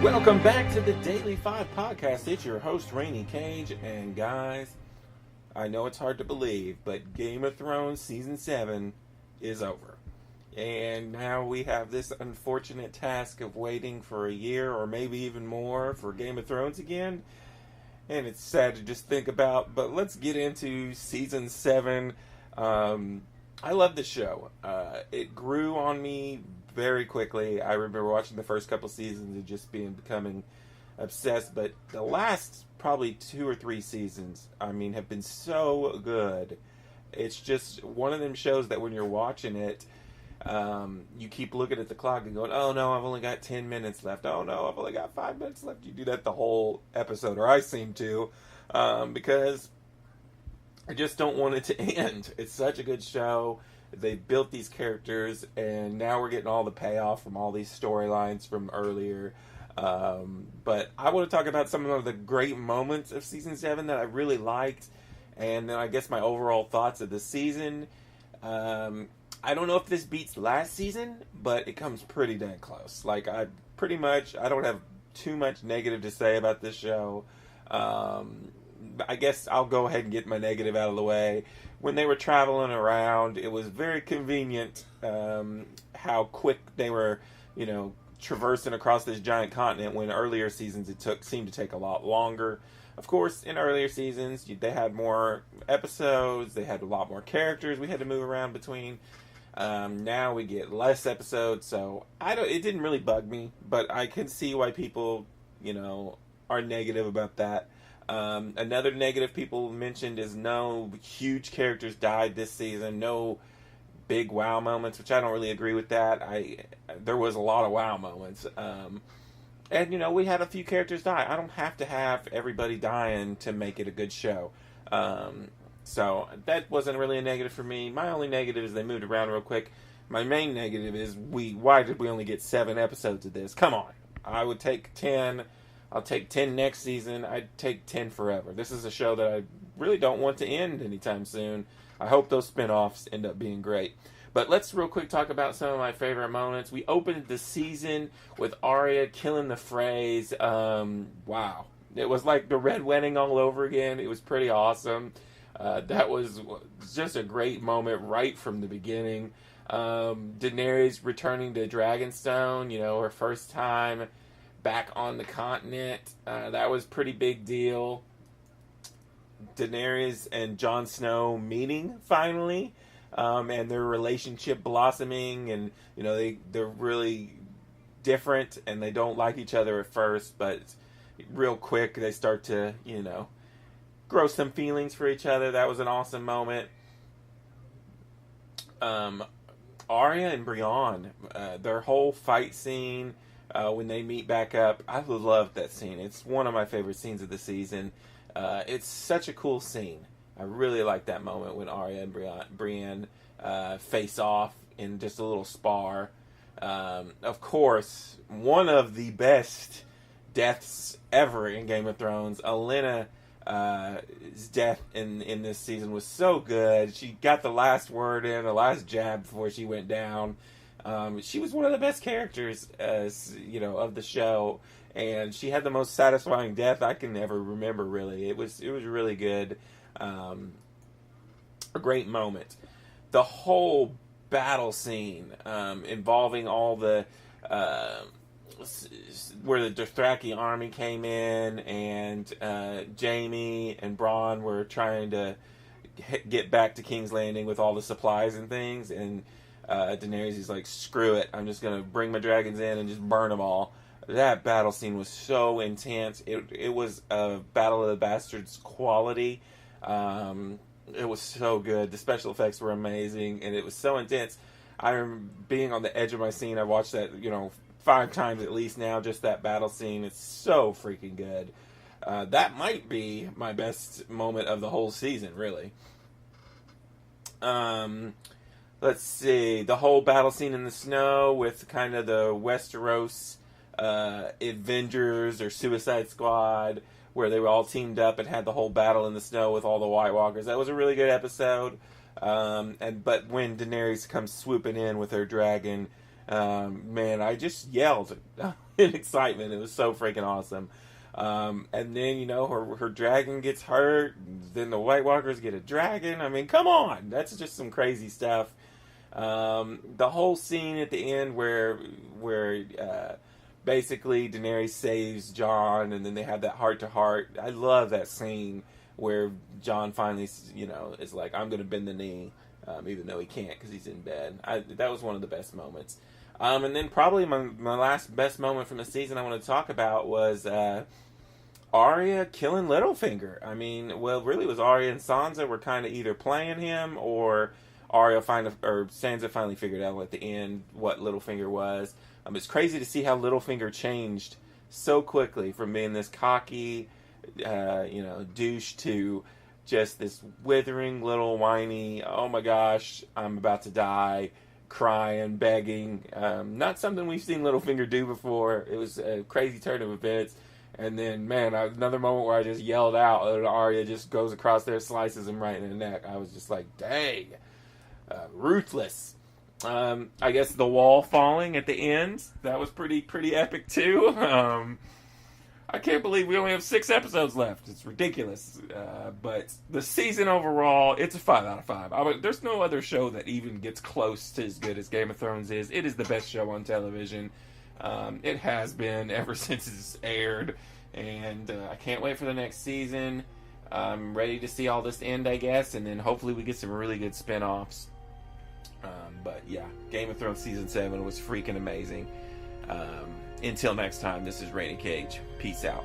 Welcome back to the Daily Five Podcast. It's your host, Rainy Cage. And guys, I know it's hard to believe, but Game of Thrones Season 7 is over. And now we have this unfortunate task of waiting for a year or maybe even more for Game of Thrones again. And it's sad to just think about, but let's get into Season 7. I love the show. It grew on me very quickly. I remember watching the first couple seasons and just becoming obsessed, but the last probably 2 or 3 seasons, have been so good. It's just one of them shows that when you're watching it, you keep looking at the clock and going, oh no, I've only got 10 minutes left. Oh no, I've only got 5 minutes left. You do that the whole episode, or I seem to, because I just don't want it to end. It's such a good show. They built these characters, and now we're getting all the payoff from all these storylines from earlier. But I want to talk about some of the great moments of Season 7 that I really liked, and then I guess my overall thoughts of the season. I don't know if this beats last season, but it comes pretty dang close. I don't have too much negative to say about this show. I guess I'll go ahead and get my negative out of the way. When they were traveling around, it was very convenient how quick they were, traversing across this giant continent, when earlier seasons seemed to take a lot longer. Of course, in earlier seasons, they had more episodes, they had a lot more characters we had to move around between. Now we get less episodes, so it didn't really bug me, but I can see why people, are negative about that. Another negative people mentioned is no huge characters died this season, no big wow moments, which I don't really agree with that. There was a lot of wow moments. And we had a few characters die. I don't have to have everybody dying to make it a good show. So that wasn't really a negative for me. My only negative is they moved around real quick. My main negative is why did we only get 7 episodes of this? Come on. I would take 10. I'll take 10 next season. I'd take 10 forever. This is a show that I really don't want to end anytime soon. I hope those spinoffs end up being great. But let's real quick talk about some of my favorite moments. We opened the season with Arya killing the Freys. Wow. It was like the Red Wedding all over again. It was pretty awesome. That was just a great moment right from the beginning. Daenerys returning to Dragonstone, her first time back on the continent. That was a pretty big deal. Daenerys and Jon Snow meeting finally, and their relationship blossoming, and they're really different and they don't like each other at first, but real quick they start to grow some feelings for each other. That was an awesome moment. Arya and Brienne, their whole fight scene, when they meet back up, I loved that scene. It's one of my favorite scenes of the season. It's such a cool scene. I really like that moment when Arya and Brienne face off in just a little spar. Of course, one of the best deaths ever in Game of Thrones, Olenna's death in this season was so good. She got the last word in, the last jab before she went down. She was one of the best characters, of the show, and she had the most satisfying death I can ever remember. Really, it was really good. A great moment. The whole battle scene involving all the where the Dothraki army came in, and Jaime and Bronn were trying to get back to King's Landing with all the supplies and things, and Daenerys is like, screw it, I'm just going to bring my dragons in and just burn them all. That battle scene was so intense. It was a Battle of the Bastards quality. It was so good. The special effects were amazing, and it was so intense. I remember being on the edge of my seat. I watched that, 5 times at least now, just that battle scene. It's so freaking good. That might be my best moment of the whole season, really. Let's see. The whole battle scene in the snow with kind of the Westeros Avengers or Suicide Squad, where they were all teamed up and had the whole battle in the snow with all the White Walkers. That was a really good episode. But when Daenerys comes swooping in with her dragon, man, I just yelled. in excitement. It was so freaking awesome. And then, you know, her dragon gets hurt. Then the White Walkers get a dragon. I mean, come on. That's just some crazy stuff. The whole scene at the end where basically Daenerys saves Jon, and then they have that heart-to-heart. I love that scene where Jon finally, you know, is like, I'm going to bend the knee, even though he can't because he's in bed. That was one of the best moments. And then probably my last best moment from the season I want to talk about was Arya killing Littlefinger. I mean, well, really, it was Arya and Sansa were kind of either playing him, or Sansa finally figured out at the end what Littlefinger was. It's crazy to see how Littlefinger changed so quickly from being this cocky, douche to just this withering little whiny, oh my gosh, I'm about to die, crying, begging. Not something we've seen Littlefinger do before. It was a crazy turn of events. And then, man, another moment where I just yelled out, and Arya just goes across there, slices him right in the neck. I was just like, dang, ruthless. I guess the wall falling at the end, that was pretty epic too. I can't believe we only have 6 episodes left. It's ridiculous. But the season overall, it's a 5 out of 5. There's no other show that even gets close to as good as Game of Thrones is. It is the best show on television. It has been ever since it's aired. And I can't wait for the next season. I'm ready to see all this end, I guess. And then hopefully we get some really good spin-offs. But yeah, Game of Thrones Season 7 was freaking amazing. Until next time, this is Rainy Cage. Peace out.